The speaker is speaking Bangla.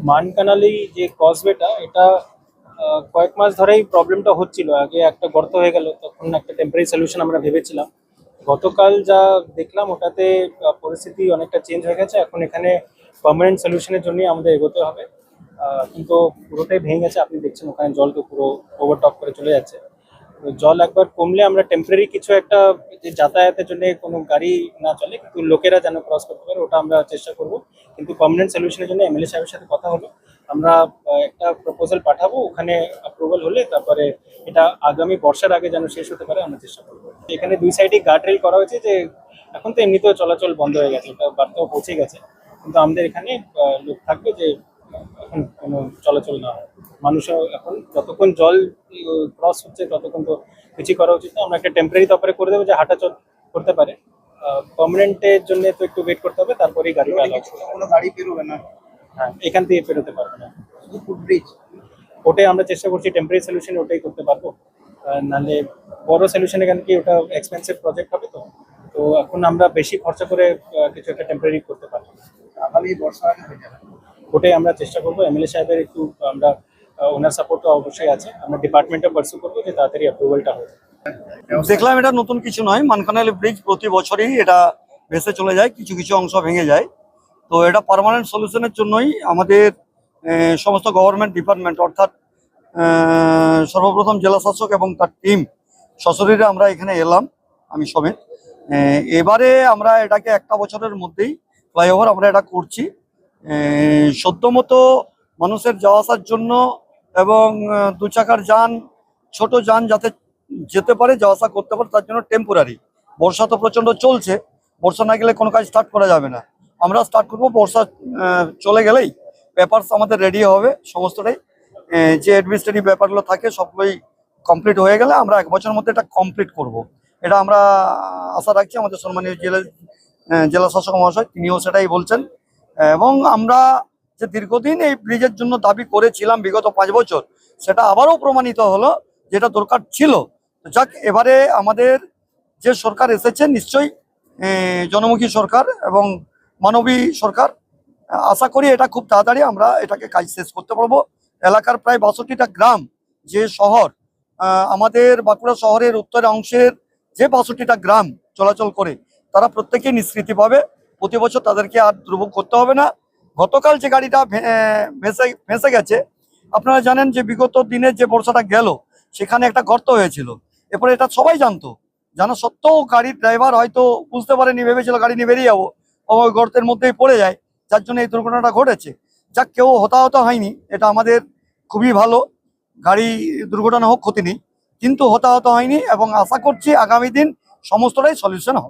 মানকানালি যে কসওয়েটা এটা কয়েক মাস ধরেই প্রবলেমটা হচ্ছিল। আগে একটা গর্ত হয়ে গেল, তখন একটা টেম্পোরারি সলিউশন আমরা ভেবেছিলাম। গতকাল যা দেখলাম ওটাতে পরিস্থিতি অনেকটা চেঞ্জ হয়ে গেছে। এখন এখানে পার্মানেন্ট সলিউশনের জন্যই আমাদের এগোতে হবে। কিন্তু পুরোটাই ভেঙে গেছে, আপনি দেখছেন ওখানে জল তো পুরো ওভারটপ করে চলে যাচ্ছে। তো জল একবার কমলে আমরা টেম্পোরারি কিছু একটা, যে যাতায়াতের জন্য কোনো গাড়ি না চলে কিন্তু লোকেরা যেন ক্রস করতে পারে, ওটা আমরা চেষ্টা করব। কিন্তু পার্মানেন্ট সলিউশনের জন্য এমএলএ সাহেবের সাথে কথা হলো। আমরা একটা প্রপোজাল পাঠাবো, ওখানে অ্যাপ্রুভাল হলে তারপরে এটা আগামী বর্ষার আগে যেন শেষ হতে পারে আমরা চেষ্টা করবো। এখানে দুই সাইডে গার্ড রেল করা হয়েছে, যে এখন তো এমনিতেও চলাচল বন্ধ হয়ে গেছে, এটা বার্তাও পৌঁছে গেছে। কিন্তু আমাদের এখানে লোক থাকবে যে এখন কোনো চলাচল না হয়। মানুষও এখন যতক্ষণ জল ক্রস হচ্ছে ততক্ষণ তো কিছুই করা উচিত না। আমরা একটা টেম্পোরারি তারপরে করে দেবো যে হাঁটা চল করতে পারে। পার্মানেন্টের জন্য তো একটু ওয়েট করতে হবে, তারপরেই গাড়িটা অ্যালাউ করবে। কোনো গাড়ি বেরোবে না, হ্যাঁ, এখান থেকে বেরোতে পারবে না। শুধু ফুটব্রিজ। ওটাই আমরা চেষ্টা করছি, টেম্পোরারি সলিউশন ওটাই করতে পারবো। নাহলে বড় সলিউশন এখানে কি ওটা এক্সপেন্সিভ প্রজেক্ট হবে। তো তো এখন আমরা বেশি খরচা করে কিছু একটা টেম্পোরারি করতে পারবো। আগামী বর্ষা আগে হয়ে যাবে। ওটাই আমরা চেষ্টা করবো। এমএলএ সাহেবের একটু আমরা ওনার সাপোর্ট তো অবশ্যই আছে। আমরা ডিপার্টমেন্টে পার্সু করবো যে তাড়াতাড়ি অ্যাপ্রুভালটা হয়। দেখলাম এটা নতুন কিছু নয়, মানকানালি ব্রিজ প্রতি বছরই এটা ভেসে চলে যায়, কিছু কিছু অংশ ভেঙে যায়। তো এটা পার্মানেন্ট সলিউশনের জন্যই আমাদের সমস্ত গভর্নমেন্ট ডিপার্টমেন্ট অর্থাৎ সর্বপ্রথম জেলা শাসক এবং তার টিম সশরীরে আমরা এখানে এলাম, আমি সমেত। এবারে আমরা এটাকে একটা বছরের মধ্যেই ফ্লাইওভার আমরা এটা করছি। সদ্যমতো মানুষের যাওয়া আসার জন্য এবং দু চাকার যান, ছোট যান যাতে যেতে পারে, যাওয়া আসা করতে পারে, তার জন্য টেম্পোরারি। বর্ষা তো প্রচণ্ড চলছে, বর্ষা না গেলে কোনো কাজ স্টার্ট করা যাবে না। আমরা স্টার্ট করবো বর্ষা চলে গেলেই। পেপারস আমাদের রেডি হবে সমস্তটাই, যে অ্যাডমিনিস্ট্রেটিভ ব্যাপারগুলো থাকে সবগুলোই কমপ্লিট হয়ে গেলে আমরা 1 বছরের মধ্যে এটা কমপ্লিট করব। এটা আমরা আশা রাখছি। আমাদের সম্মানীয় জেলা শাসক মহাশয় তিনিও সেটাই বলছেন। এবং আমরা যে দীর্ঘদিন এই ব্রিজের জন্য দাবি করেছিলাম বিগত 5 বছর, সেটা আবারও প্রমাণিত হলো, যেটা দরকার ছিল। যাক, এবারে আমাদের যে সরকার এসেছে নিশ্চয়ই জনমুখী সরকার এবং মানবী সরকার। আশা করি এটা খুব তাড়াতাড়ি আমরা এটাকে কাজ শেষ করতে পারবো। এলাকার প্রায় 62টা গ্রাম, যে শহর আমাদের বাঁকুড়া শহরের উত্তর অংশের যে 62টা গ্রাম চলাচল করে, তারা প্রত্যেকেই নিষ্কৃতি পাবে। প্রতি বছর তাদেরকে আর দুর্ভোগ করতে হবে না। গতকাল যে গাড়িটা ভেসে গেছে, আপনারা জানেন যে বিগত দিনে যে বর্ষাটা গেল সেখানে একটা গর্ত হয়েছিল। এরপরে এটা সবাই জানা সত্ত্বেও গাড়ির ড্রাইভার হয়তো বুঝতে পারেনি, ভেবেছিল গাড়ি নিয়ে বেরিয়ে যাবো, ওই গর্তের মধ্যেই পড়ে যায়, যার জন্য এই দুর্ঘটনাটা ঘটেছে। যাক, কেউ হতাহত হয়নি, এটা আমাদের খুবই ভালো। গাড়ি দুর্ঘটনা হোক, ক্ষতি নেই, কিন্তু হতাহত হয়নি এবং আশা করছি আগামী দিন সমস্তটাই সলিউশন হবে।